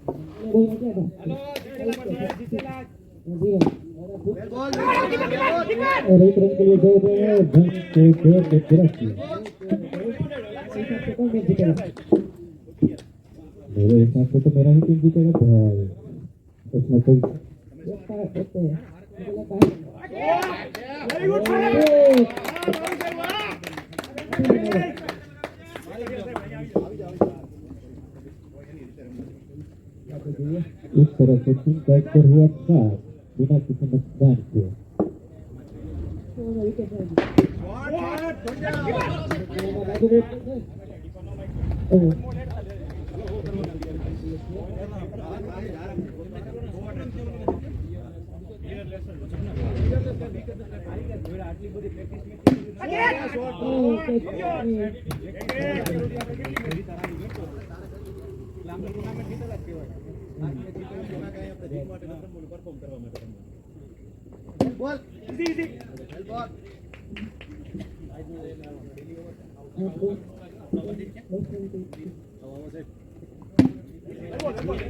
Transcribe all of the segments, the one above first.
और एक रन के लिए दो रहे हैं धन के दो के तरफ की मेरे हिसाब से तो मेरा ही टीम जीतेगा भाई उसमें कोई इस तरह से टीम कैच कर हुआ था बिना किसी नुकसान के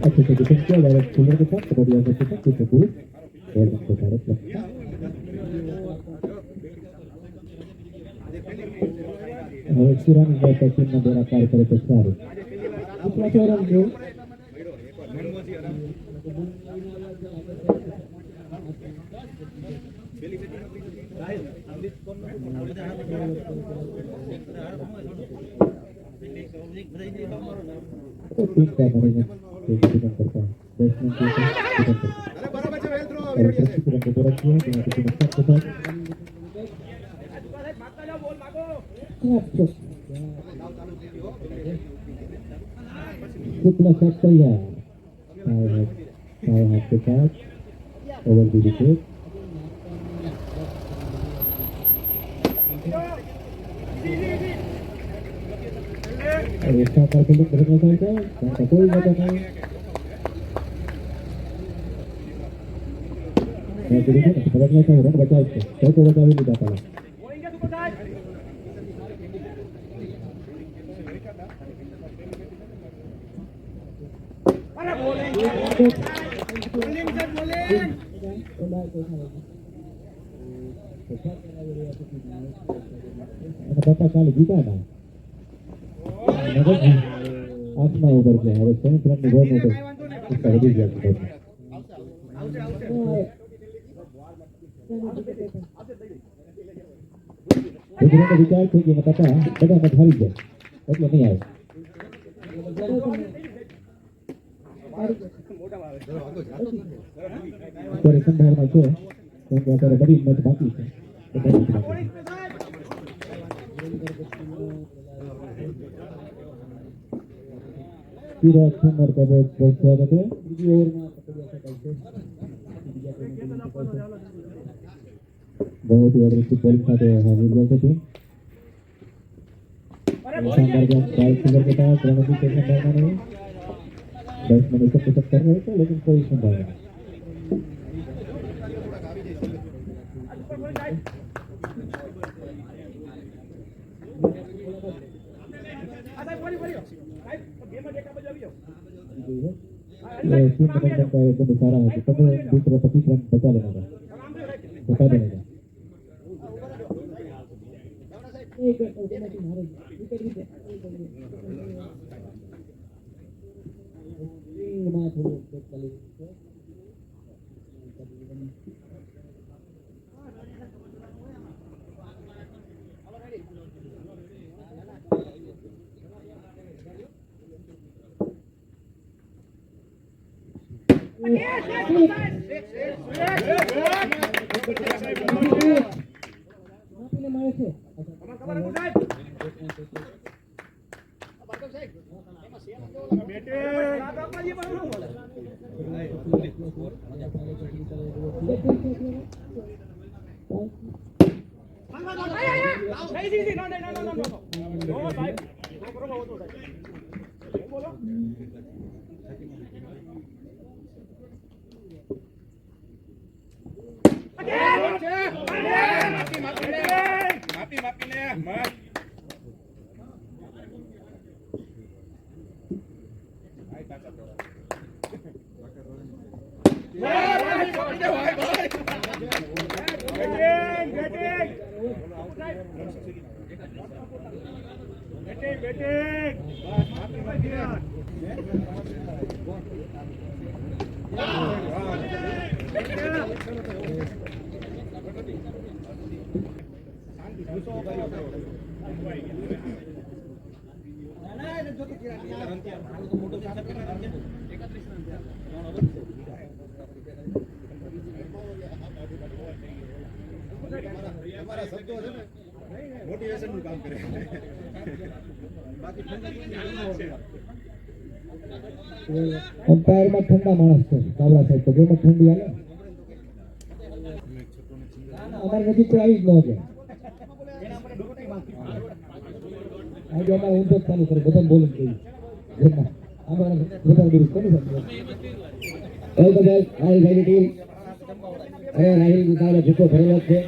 अच्छे से डिफेंस किया डायरेक्ट फील्डर के साथ पकड़ लिया सकते थे कुछ दूर और उसको डायरेक्ट लगता और सुरंग जैसा टीम में बड़ा कार्य करे तो सारे दूसरा चौरन जो तो टीम का मैनेजमेंट डिपेंड करता है बैट्समैन के ऊपर डिपेंड करता है और प्रति रन को पूरा किया तो किसी नुकसान के साथ शुक्ला शॉट तैयार हाथ के साथ ओवर दी विकेट और इसका परफॉर्मेंस बदलना चाहिए का कोई वजह नहीं मैं देखिए बदलना चाहिए रन बचा इसको कोई वजह भी नहीं जाता पापा कल जीता ना आसमा ओवर किया है सेवन रन में बहुत मोटर इसका वजह दिया लेकिन का विचार थे कि मैं पापा बड़ा मत हारी जाए मतलब नहीं आए तो रेशन भाई में से तो क्या बड़ी मैच बाकी है फिर नंबर का बहुत बहुत स्वागत है दूसरी ओवर में बहुत ही अग्रेसिव बॉलिंग खाते हैं हामिद की टीम शानदार गेंद राइट फिंगर के साथ रणनीति के संभावना नहीं बैट्समैन इसे पुशअप कर रहे थे लेकिन कोई संभावना नहीं टीम मैनेजमेंट का एकदम इशारा है कि तब दूसरा 25 रन बचा लेना था बचा देने का મોટિવેશન નું કામ કરે. અમ્પાયરમાં ઠંડા માણસ છે કાબરા સાહેબ તો જેમાં ઠંડી હાલે અમારે નજીક તો આવી જ ન જાય. આજે અમારે ઊંધો જ ચાલુ કરે બધાને બોલી જ ગયું જેમાં અમારે બધા બધું કોની સમજે ઓલ ધ બેસ્ટ આઈ ભાઈની ટીમ. અરે રાહિલ ગુસાવનો જૂતો ભરેલો છે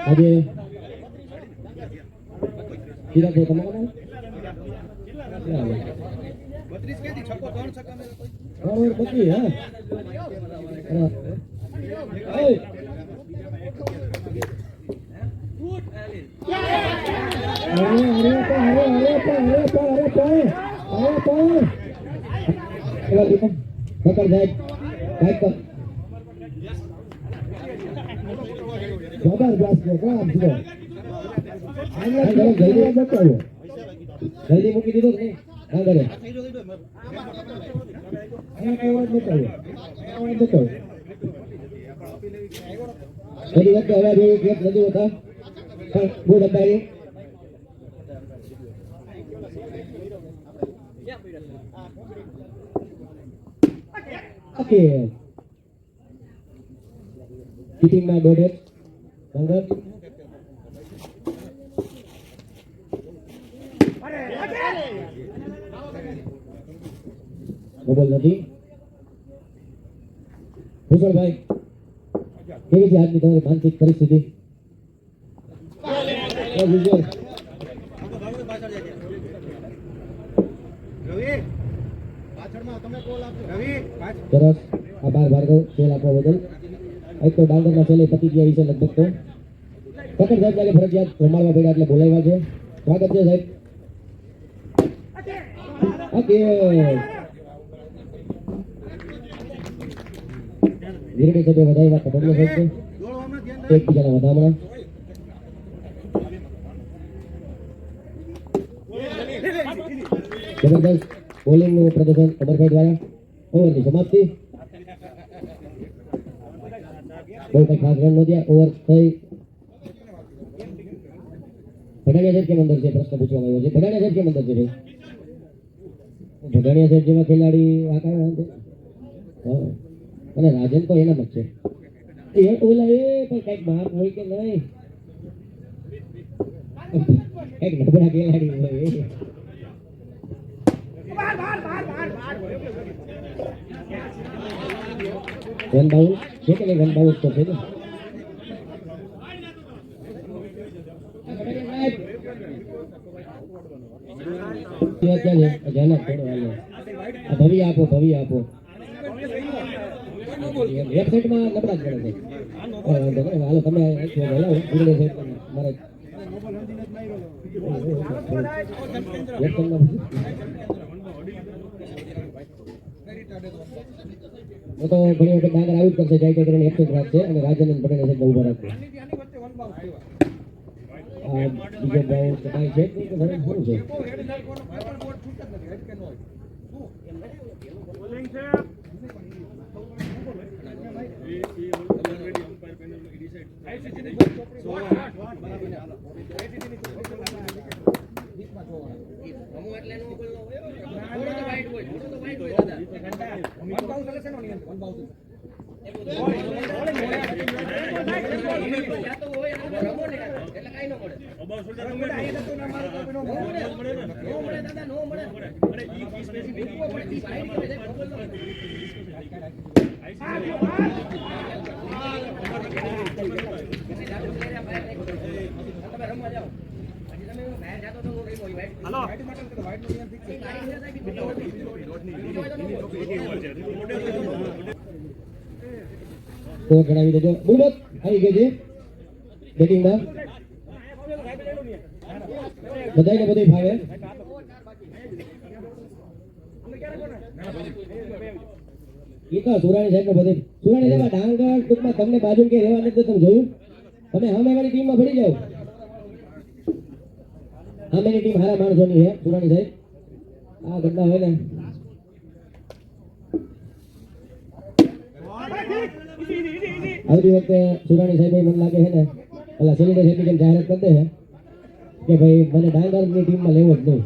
આજે સીધા છે તમારા 32 કેથી છક્કો 3 છક્કા મે બરાબર બધી હા જલ્દી મૂકી દીધો કે નહીં? હા કરે બધી વખતે હવા જેવી એક નથી હોતા પણ બહુ ડબ્બાઈ ઓકે કિટિંગમાં દોઢ સંગત મોબાઈલ નથી. ભૂષણભાઈ કેવી છે આજની તમારી માનસિક પરિસ્થિતિ? સરસ આભાર ભાર્ગવ સેલ આપવા બદલ. એક તો ડાંગરના સેલે પતી ગયા વિશે લગભગ તો પકડ સાહેબ લાગે ફરજિયાત રમાડવા પડ્યા એટલે બોલાવ્યા છે. સ્વાગત છે સાહેબ. ઓકે વીરડી સાહેબે વધાવ્યા કબડ્યો સાહેબ એકબીજાના વધામણા. જબરદસ્ત બોલિંગનું પ્રદર્શન અમરભાઈ દ્વારા. ઓવરની સમાપ્તિ. બહુ કઈ ખાસ રન નહોતા. ઓવર થઈ. ભડાણિયા સાહેબ કેમ અંદર છે? પ્રશ્ન પૂછવામાં આવ્યો છે. ભડાણિયા સાહેબ કેમ અંદર છે ભાઈ? ભડાણિયા સાહેબ જેવા ખેલાડી આ કાંઈ વાંધો અને રાજન તો એના જ છે. એ ઓલા એ પણ કઈક માર્ક હોય કે નહીં, કઈક નબળા ખેલાડી હોય. વન બાઉન્સ છે કે નહીં? વન બાઉન્સ તો છે ને. ભવી આપો ભવી આપો. વેબસાઇટમાં નબળા જ ગણે છે. હાલો તમે મારે તો ઘણી વખત ડાંગર આવું જ કરશે. જાય કરીને એક્શન રાખશે અને રાજન પટેલ છે ઉભા રાખશે. બીજો બાઉન્સ કઈ છે કે શું છે? તો જણાવી દેજો. બુલબત આવી ગઈ છે બેટિંગમાં. બધાને બધું ફાવે. એ તો સુરાણી સાહેબ ને બધે સુરાણી સાહેબ ડાંગર ટૂંકમાં તમને બાજુ કે રહેવા નથી. તમે જોયું તમે સામેવાળી ટીમમાં ભળી જાઓ. સામેની ટીમ હારા માણસોની છે સુરાણી સાહેબ. આ ગંદા હોય ને આવતી વખતે સુરાણી સાહેબ મને લાગે છે ને પેલા સેલિડર સાહેબ જેમ જાહેરાત કરી દે છે કે ભાઈ મને ડાંગરની ટીમમાં લેવો જ નહીં.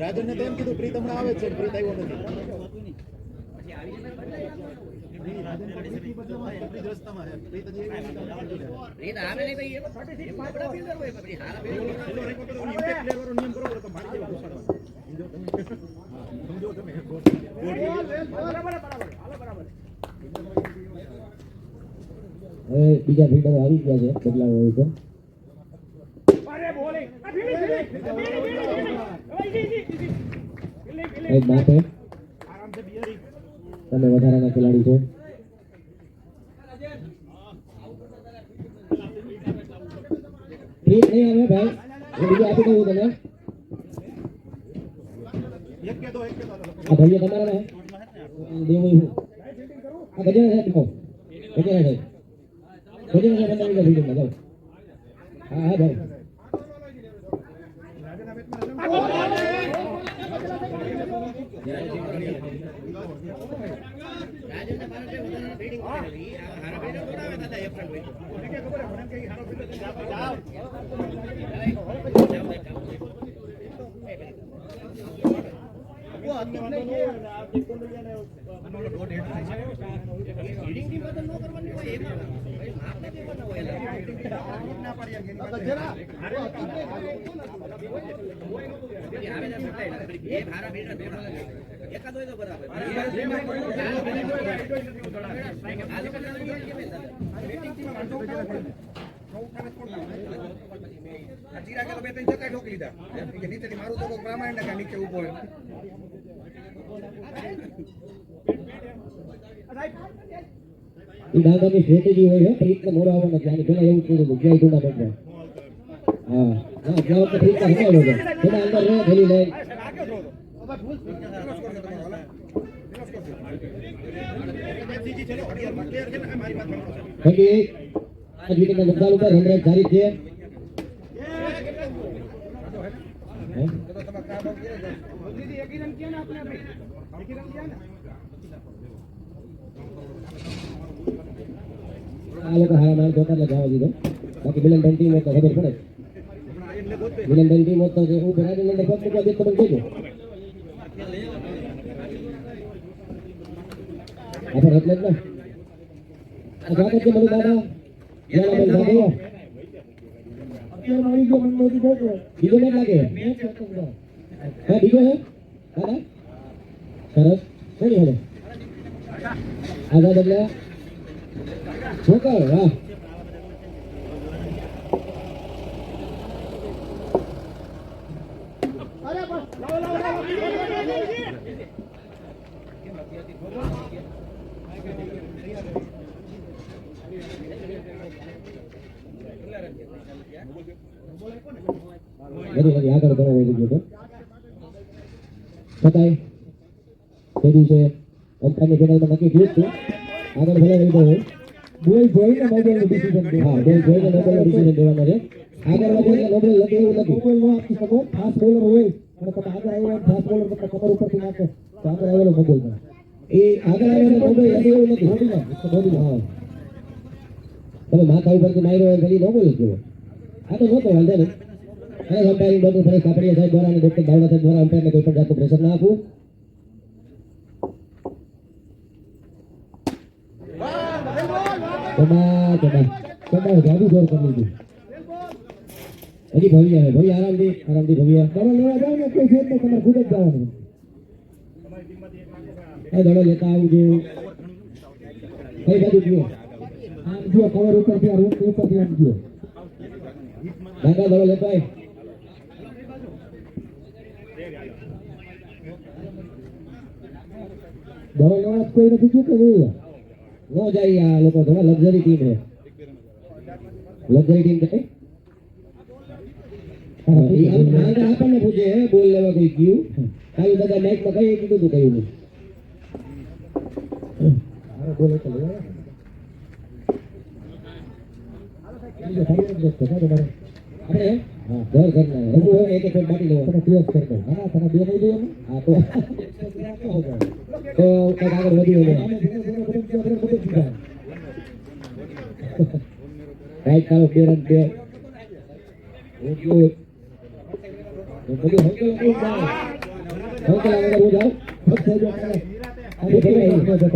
રાજન ને તો એમ કીધું પ્રીત હમણાં આવે છે, પ્રીત આવ્યો નથી. હવે બીજા ફિલ્ડરો આવી ગયા છે બદલાવ હોય તો. એક બાપે તમે વધારાના ખેલાડી છો. ઠીક નહીં આવે ભાઈ, હું બીજું આપી દઉં તમે. આ ભાઈઓ તમારા ને દેવું હું આ ગજેરા સાહેબ કહો. ગજેરા સાહેબ બંધ આવી ગયા જાઓ. હા હા ભાઈ નીચે ઉભો ડાંગરની સ્ટ્રેટેજી હોય છે રીતને મોડો આવવાનો છે. આની પેલા એવું કીધું હતું જય ટુર્નામેન્ટમાં. હા હા જ્યાં વખતે રીતના રમાડ્યો છે એના અંદર રહે થેલી લઈ બાકી આ વિકેટના નુકસાન ઉપર રન રેટ સારી છે. આ લોકો હારા માર જોતા એટલે જવા દીધો. બાકી મિલનભાઈ ટીમ હોત તો ખબર પડે. મિલનભાઈ ટીમ હોત તો હું ભરાની અંદર પગ મૂકવા દે તો મને કહેજો. આપણે એટલે જ ને આ જાગત છે મને દાદા યાર મને દાદા અત્યારે મારી જો મન મોટી બોલો બીજો મેચ લાગે હા બીજો હે દાદા સરસ કોની હવે આઝાદ એટલે છોકર વાહ બધી આગળ ઘણો વધી ગયો છતાંય તે દિવસે અંપાની ચેનલમાં નક્કી થયું હતું આગળ ભલે વહી ગયો બોલ જોઈને મોબાઈલનું ડિસિઝન હા બોલ જોઈને મોબાઈલનું ડિસિઝન દેવાના છે. આગળ વધે એટલે મોબાઈલ લગે એવું નથી. મોબાઈલમાં આપી શકો ફાસ્ટ બોલર હોય અને તમે આગળ આવ્યો ફાસ્ટ બોલર તમને કમર ઉપરથી નાખે તો આગળ આવેલો મોબાઈલમાં એ આગળ આવેલો મોબાઈલ લગે એવું નથી. બોડી હા તમે માથા ઉપરથી માર્યો હોય ઘડી ન બોલી જુઓ આ તો નહોતો વાંધો નહીં. અને અમ્પાયરિંગ ડોક્ટર ફરેશ કાપડિયા સાહેબ દ્વારા અને ડોક્ટર દાવડા સાહેબ દ્વારા અમ્પાયરને કોઈ પણ જાતનું પ્રેશર ના આપવું. જાદુ જોર કરી લીધું. હજી ભવ્ય હે ભવ્ય આરામથી ભવ્ય દડો લેવા જાવ ને કોઈ ફેર નહીં તમારે ખુદ જ જવાનું એ દડો લેતા આવજો કઈ બાજુ ગયો આમ જો કવર ઉપરથી આ રૂમ ઉપરથી આમ ગયો દાદા દડો લેતો આય દડો લેવા કોઈ નથી શું કરવું નો જાય આ લોકો થોડા લક્ઝરી ટીમ હે લક્ઝરી ટીમ છે આપણને પૂછે હે બોલ લેવા કોઈ ગયું કાલે દાદા માઇકમાં કઈ કીધું તું કયું બોલે તો લેવા આપણે હા ઘર ઘરના હજુ એક એક બાટી લેવા તમે ક્લિયર કરતો હા તમે બે નહીં જોઈએ હા તો કઈ આગળ વધી રાઈટ કાલો બે રન બે બધું હોકલ આગળ જાઓ ફક્ત થઈ જાઓ આજે કેવા એક જતો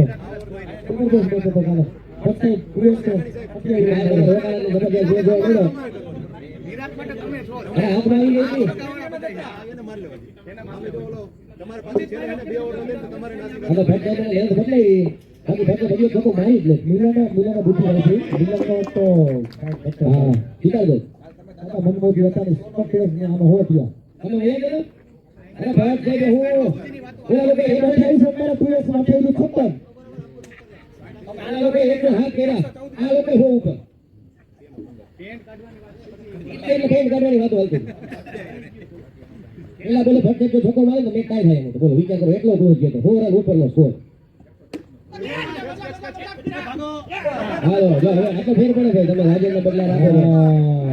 જબરદસ્ત જતો કાલે ફક્ત ક્લિયર છે આપણે રોકાવાનું બધા જે જો બોલો વિરાટ માટે તમે છો અરે આપણે આવી ગઈ એને માર લેવા એના મામલે તો ઓલો તમારે પાછી છે એને બે ઓવર લે તો તમારે નાસી હવે ફટકાને લેન્થ બદલાઈ બાકી ફટકે બધું કપો મારી જ લે મિલાના બુદ્ધિ આવી છે મિલાનો તો હા ઠીક છે આ મનમોજી હતા ને સ્પોર્ટ્સ ને આનો હોટિયા તમે એ ગયો અરે ભારત જઈ ગયો હું ઓલા લોકો એ બતાવી છે મારા પ્લેયર્સ માટે એનું ખબર આ લોકો એક હાથ કર્યા આ લોકો હો ઉપર પેન્ટ કાઢવાની વાત હાલતી એલા બોલે ફટકે જો છોકો મારે તો મેં કાઈ થાય નહીં બોલો વિચાર કરો એટલો ક્લોઝ ગયો તો 4 રન ઉપરનો સ્કોર હાલો જો હવે આ તો ફેર પડે ભાઈ તમે રાજેન્દ્ર બદલા રાખો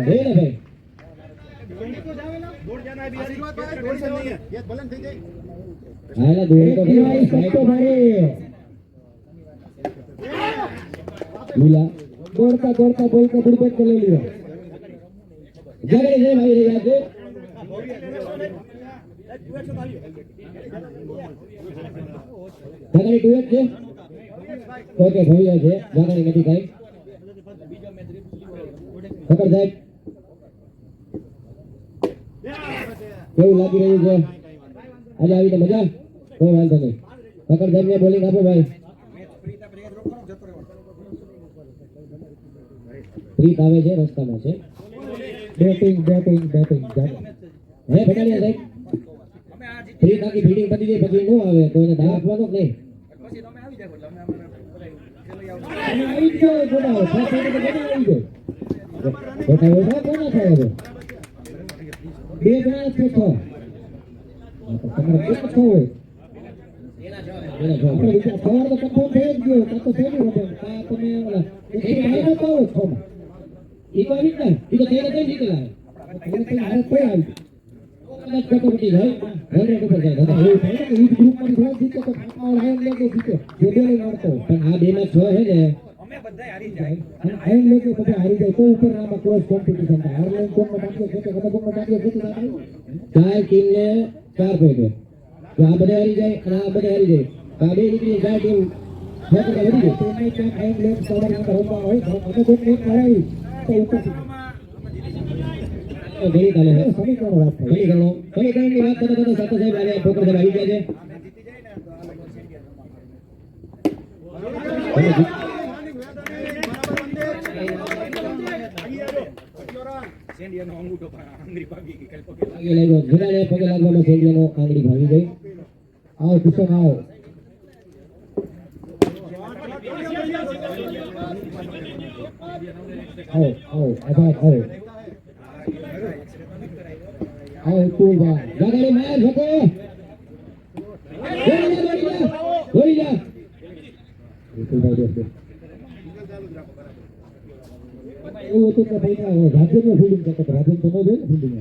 હે ને ભાઈ હાલા દોડ તો સાઈડ તો મારી લીલા દોડતા બોલ કે બુડબેટ को ले लिया जगह से भाई રહ્યા છે જગણી ટુએટ છે ઓકે ભવ્ય છે જગણી નથી કાઈ પકડ સાહેબ કેવું લાગી રહ્યું છે આજે આવી તો મજા કોઈ વાંધો નહીં પકડ સાહેબ ને બોલિંગ આપો ભાઈ પ્રીત આવે છે રસ્તામાં છે બેટિંગ હે ભટાલિયા સાહેબ પ્રીત આખી ફીડિંગ પતી જાય પછી નો આવે તો એને દા આપવાનો કે નહીં આવી જાય બોલાવો સાથે તો બધા આવી જાય બેટા ઓછા કોના થાય હવે બે જણા છે તો તમારે એક હોય આપણે વિચાર સવાર તો કથો થઈ જ ગયો કાતો થઈ ગયો કા તમે ઓલા એક આનો પાવ છો ઈ કોઈ નહીં ઈ તો તેરે કઈ નીકળા તેને કઈ હારે કોઈ આવી કદાચ કતો બટી જાય ઘરે ઉપર જાય દાદા એવું થાય કે ઈ ગ્રુપ માં થોડા જીતે તો ફાટવા હેન્ડ લેકે જીતે જે બે લઈ મારતો પણ આ બે માં 6 હે ને અમે બધા હારી જાય અને હેન્ડ લેકે બધા હારી જાય તો ઉપર આમાં ક્લોઝ કોમ્પિટિશન થાય હાર લેન કોણ માં ટાંગ્યો છે કદા કોણ માં ટાંગ્યો છે ચાર ટીમ ને 4 પોઈન્ટ જો આ બધા હારી જાય અને આ બધા હારી જાય કાબે નીકળી જાય ટીમ ફેક વધી ગઈ તેને કે હેન્ડ લેક કવર માં રમવા હોય તો અમે કોઈ એક મારાવી તો ઉપર ઘણી કાલે સમીકરણો વાત થાય સમીકરણની વાત કરતા કરતા સાથે સાહેબ આજે ઠોકર સાહેબ આવી ગયા છે સેન્ડિયાનો અંગૂઠો આંગળી ભાગી ગઈ પગે લાગ્યો ઘરાને પગે લાગવામાં સેન્ડિયાનો આંગળી ભાગી ગઈ આવો કિશન આવો આવો તું બા ગાડી માર ભકો ગોળી જા એવું તો કે ભાઈ રાજન નું ફીલ્ડિંગ કરતો રાજન તો નો દે ને ફીલ્ડિંગ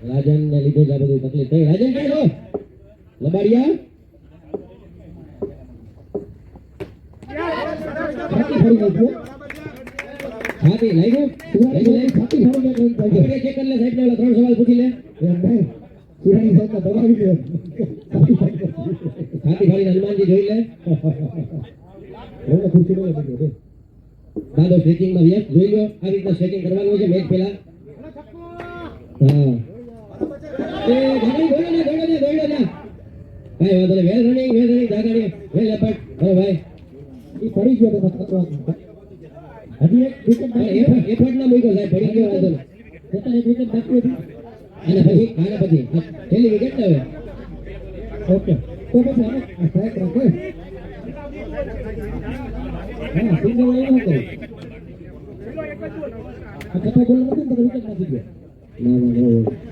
રાજન ને લીધે જ આ બધી તકલીફ થઈ રાજન કઈ લો લબાડિયા છાતી ફરી ગઈ છાતી લઈ ગયો છાતી ફરી ગઈ ચેક કરી લે સાહેબ ને 3 સવાલ પૂછી લે નહીં સુરાણી સાહેબ ને દબાવી દે છાતી ફરી હનુમાનજી જોઈ લે એને ખુરશી લે દીધો દે દાદો સ્ટ્રેચિંગ માં વ્યસ્ત જોઈ લો આ રીતના સ્ટ્રેચિંગ કરવાનું છે મેચ પહેલા હા એ ઘણી ગોળો ના ભાઈ વાંધો નહીં વેલ રનિંગ જાગાડી વેલ એપટ હો ભાઈ એ પડી ગયો તો મતલબ હજી એક વિકેટ એફર્ટ ના મૂક્યો સાહેબ પડી ગયો વાંધો નહીં એક વિકેટ બાકી હતી આના પછી છેલ્લી વિકેટ ને હવે ઓકે તો પછી આ સ્ટ્રાઇક રાખો હા સિંગલ લાઈન હતો આ છઠ્ઠો બોલ નથી તો વિકેટ નાખી ગયો ના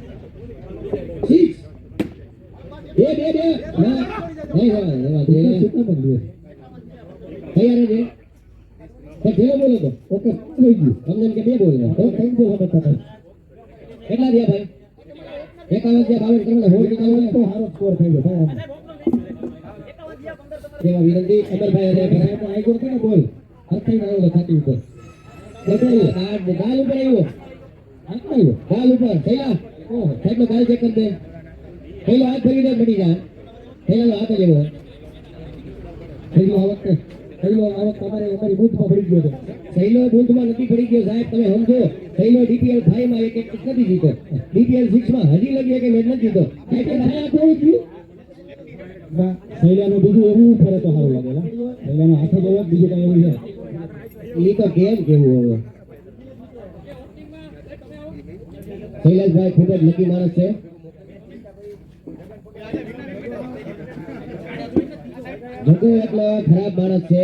સિક્સ બે ના નહીં એવા કેટલા પણ લ્યો તૈયાર છે તો જેલો બોલો તો ઓકે થઈ ગયું તમને કે બે બોલ તો થેન્ક યુ સમજતા કેટલા દિયા ભાઈ 51 જે 52 કરવાના હોલ નીકળવાનો તો સારો સ્કોર થઈ ગયો જેવા વિનંતી અમરભાઈ અને ભરાય તો આઈ ગયો કે બોલ હરખાઈ આવ્યો ખાતી ઉપર બતાવ્યો ગાલ ઉપર આવ્યો ગાલ ઉપર થેલા ઓહ સાહેબનો ગાલ ચેક કરી દે થેલો હાથ ફરી દે મળી જાય થેલાનો હાથ લેવો થેલો આ વખતે અમારી બૂથમાં પડી ગયો છે થેલો બૂથમાં નથી પડી ગયો સાહેબ તમે સમજો થેલો ડીપીએલ 5 માં એક નથી જીતો ડીપીએલ 6 માં હજી લગી કે મેચ નથી જીતો થેલાનું બીજું એવું ફરે તો સારું લાગે થેલાનો હાથે જેવો બીજું કઈ એવું છે એ તો કેમ કેવું હવે શૈલેષભાઈ ખૂબ જ લકી માણસ છે જગો એટલો ખરાબ માણસ છે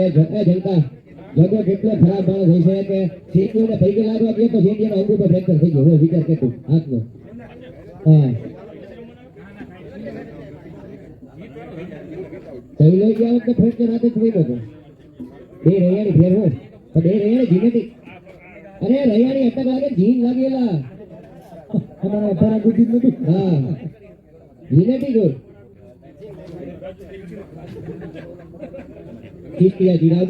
જગો કેટલો ખરાબ માણસ હોય છે કે સીટીઓને પૈકી લાગવા ગયો તો સીટીઓનો અંગૂઠો ફ્રેક્ચર થઈ ગયો વિચાર કેટલું હાથનો હા શૈલો ગયા વખતે ફ્રેક્ચર હાથે જ થઈ ગયો બે રૈયાની ફેર હોય પણ બે રૈયાની જીનેટિક અરે રૈયાની અટક લાગે જીન લાગેલા અમારા અઠારા ગુજી નથી હા જીનેટિક હોય ચિસ્તિયા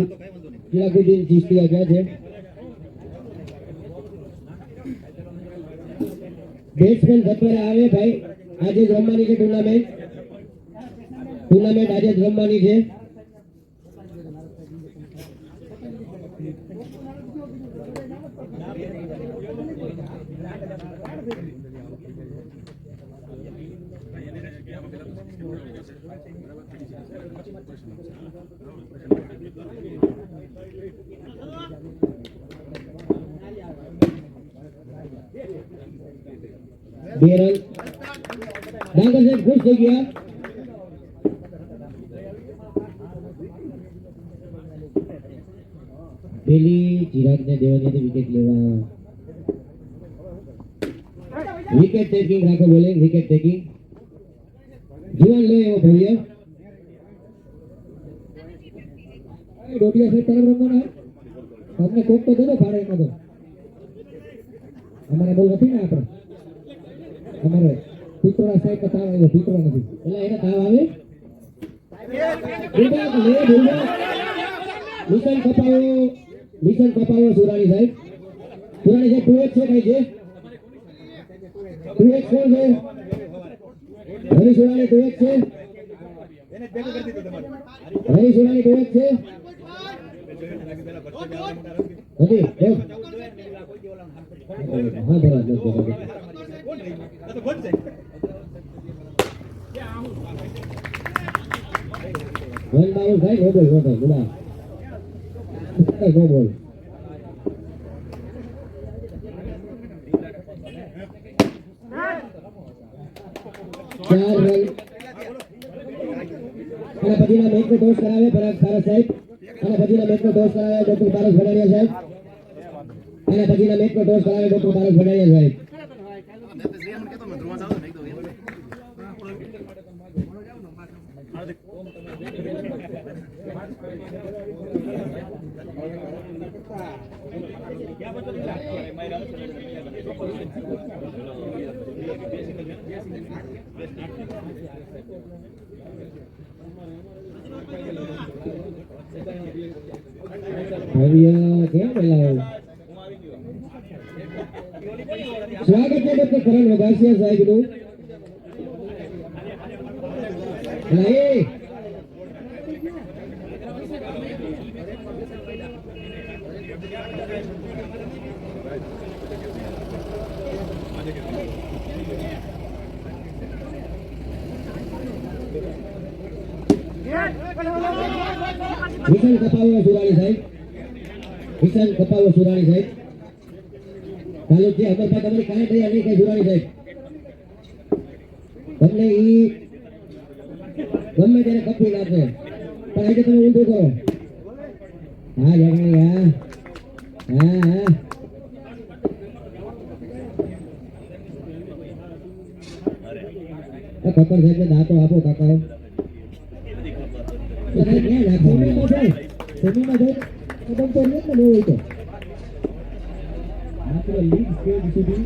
ચિરાગુદ્દીન ચિસ્તિયા ક્યાં છે બેટ્સમેન સત્વરે આવે ભાઈ આજે જ રમવાની છે ટુર્નામેન્ટ આજે જ રમવાની છે બે રન ડાંગર સાહેબ ખુશ થઈ ગયા પેલી ચિરાગને દેવાની હતી વિકેટ લેવા વિકેટ ટેકિંગ રાખો બોલિંગ વિકેટ ટેકિંગ જીવન લે એવો ભવ્ય ડોડિયા સાહેબ તરફ રમવાના તમને કોક તો દેજો ભાડે એમાં તો અમારે બોલ નથી ને આપણે અમારે પિત્તોડા સાહેબ તાવ આવ્યો પિત્તોડા નથી એટલે એને તાવ આવે મિશન કપાવો સુરાણી સાહેબ 2x છે કઈ છે 2x કોણ છે હરી સુરાણી 2x છે હરી સુરાણી 2x છે હતી હા બરાબર વન બાઉલ ભાઈ નો બોલ બોલા નો બોલ ચાર રન અને પછીના મેચનો ટોસ કરાવે પરાગ પારસ સાહેબ અને પછીના મેચનો ટોસ કરાવે ડોક્ટર પારસ ભડાડિયા સાહેબ અને પછીના મેચનો ટોસ કરાવે ડોક્ટર પારસ ભડાડિયા સાહેબ ભવ્ય કેમ બોલાવે સ્વાગત છે ડોક્ટર કરણ વઘાસિયા સાહેબનું નહીં વિશાલ કપાવો સુરાણી સાહેબ, વિશાલ કપાવો સુરાણી સાહેબ. ચાલુ છે અમરભાઈ, તમારી કાંઈ તૈયાર નહીં કઈ સુરાણી સાહેબ. તમને ઈ ગમે ત્યારે કપી નાખે પણ આજે તમે ઊંધું કરો. હા જગણી હા હા હા. કપર સાહેબ દાંતો આપો કાકા. ક્યાં નાખો જમીનમાં જાય કદમ તો નહીં ને હોય તો માત્ર લીગ સ્ટેજ સુધી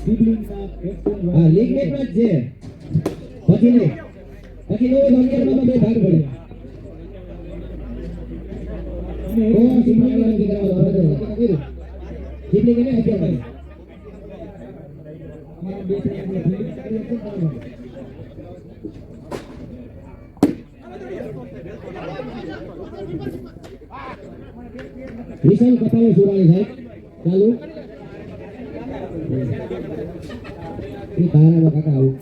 સિબલિંગના કેપ્ટન હા લીગ મેચમાં જ છે. પછી નહીં પછી નો 11 બે ભાગ પડે. તો સિબલિંગ નથી કરાવવાનો સિબલિંગ એને 11 ભાઈ. અમારા બે પ્લેયરને ફિલ્ડિંગ કરી છે બરાબર. વિશાલ કપાવો સુરાણી સાહેબ. ચાલુ એ તારામાં કાકા આવું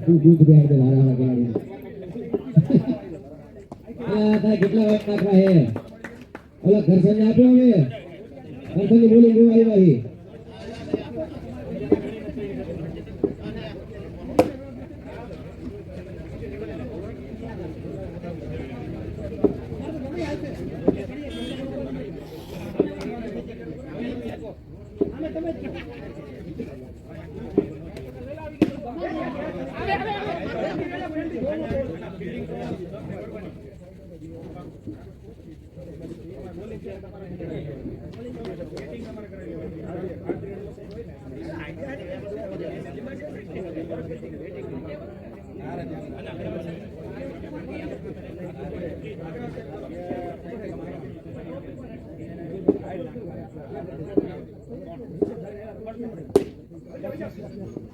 તું દૂધ બેહાડ દે હારા ખેલાડી. તારા કેટલા વાટ નાખવા હે ઓલા ઘરસન આપ્યો હવે ઘરસનની બોલી જોવા આવી.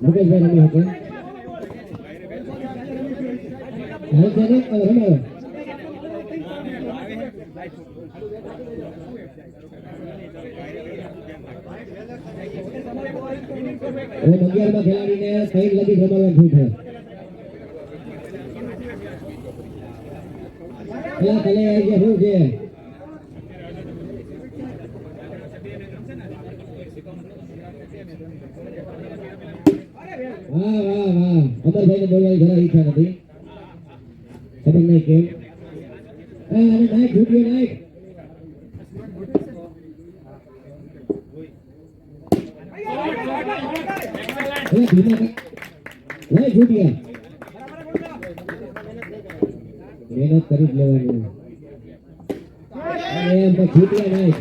મુકેશભાઈ રમી હતો. હવે છે રમાવો. હવે 11 ખેલાડીને 3 લગી રમાડવાનું છે. પેલા કલે આવી ગયા શું છે? વાહ વાહ વાહ. અમરભાઈને બોલવાની જરા ઈચ્છા નથી. ખબર નહીં કેમ. નાઈક છૂટ્યો નાઈક. મહેનત કરી જ લેવાની. એમ તો છૂટ્યા નાઈક.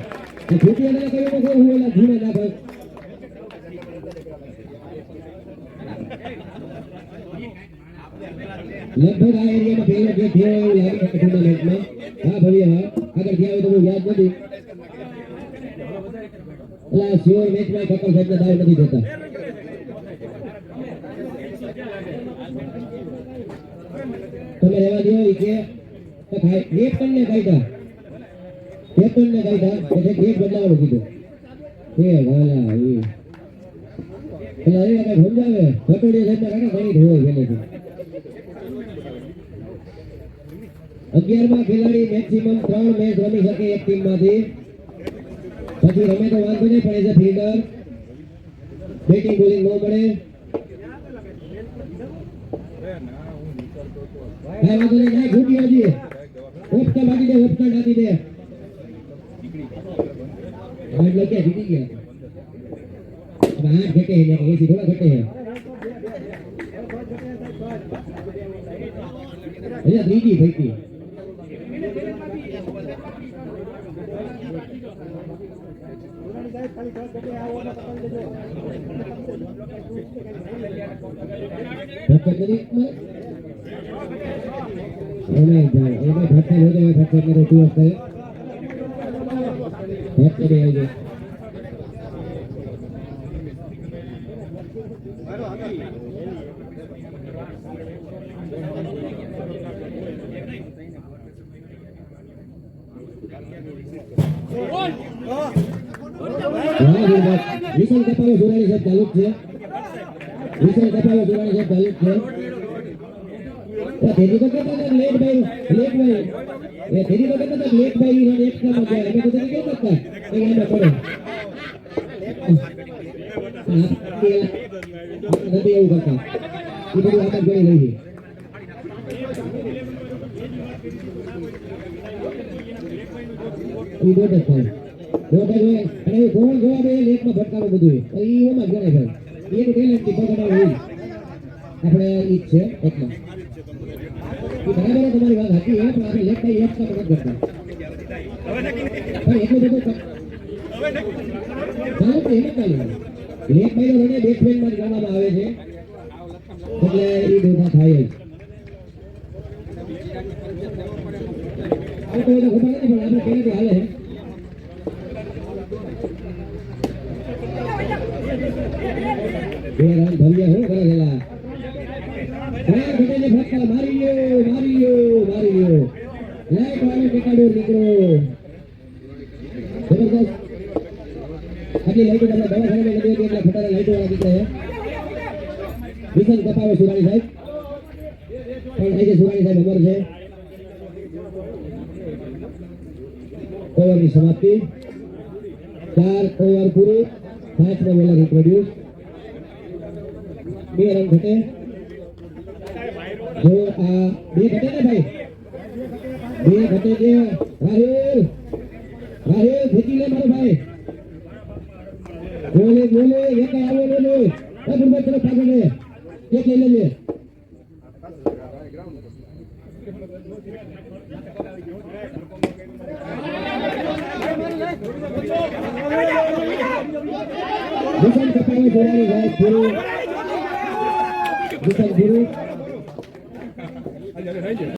છૂટ્યા ના કહ્યું તો હું ઓલા જૂના નાખે. લગભગ આ એરિયામાં પહેલો જે થયો એવું લાગે છે ટુર્નામેન્ટમાં. હા ભવ્ય હા આગળ ગયા હોય તો બહુ યાદ નથી. એટલે શિયોર મેચમાં કપલ સાહેબને દાવ નથી દેતા. તમે રહેવા દો કે કેપ્ટનને કાઢ્યા એટલે ગેટ બદલાવાનું કીધું. એ વાલા એ એટલે અરે કઈ સમજાવે પટોડિયા સાહેબને કાકા ઘણી હોય પહેલેથી. 11 ખેલાડી મેક્સિમમ 3 મેચ રમી શકે એક ટીમમાંથી. પછી રમે તો વાંધો નહીં પણ as a fielder batting bowling ન મળે. કઈ વાંધો નહીં. ના ઘૂટી હજી ઓપ્શન આપી દે. ઓપ્શન આપી દે. એટલે ક્યાં જીતી ગયા? 8 ઘટે ને 80 થોડા ઘટે છે. એટલે ત્રીજી ફઈકી. વિશાલ કપાલો જોડાણી સાહેબ ચાલુ છે. વિશાલ કપાલો જોડાણી સાહેબ ચાલુ છે. તેજી તો કહેતા હતા લેટ ભાઈ એ તેજી તો કહેતા હતા લેટ ભાઈ રન એક કામ ગયા અમે તો કેમ કરતા એ આને પડે નથી એવું કરતા એ બધું આપણે જોઈ લઈએ એ દોઢ થાય અને ગોળ જોવા બે લેખમાં ભટકાવે બધું એ એમાં ગણે ભાઈ એક ટેલેન્ટ થી પકડાવે હોય આપણે ઈ છે એટલે એ બરાબર તમારી વાત હતી એ પણ આપણે લેખતા એક કામ નથી કરતા પણ એટલું બધું ચાલો તો એમ ચાલે લેખ ભાઈ રને બેટ્સમેનમાં ગણવામાં આવે છે એટલે એ દોઢા થાય જ આ તો ખબર નથી પણ આપણે પહેલેથી હાલે બે રન ભર્યા હું કરે ગયેલા ઘટેને ફટકા મારી લ્યો લાઈટ વાળો ટેકાડો નીકળો જબરદસ્ત આટલી લાઈટો તમે દવાખાને લગી હતી એટલે ફટારા લાઈટો વાળા નીકળે વિસન કપાવે સુરાણી સાહેબ પણ આજે સુરાણી સાહેબ અમર છે ઓવરની સમાપ્તિ 4 ઓવર પૂરી 5 બોલર ઇન્ટ્રોડ્યુસ 2 રન ઘટે જો આ 2 ઘટે ને ભાઈ 2 ઘટે છે રાહુલ ખેંચી લે મારો ભાઈ બોલે એક આવ્યો બોલે ગુરબત તરફ આગળ લે એક લઈ લેજે દુકાન કપાવે જોડાની ગાય પૂરું દુકાન પૂરું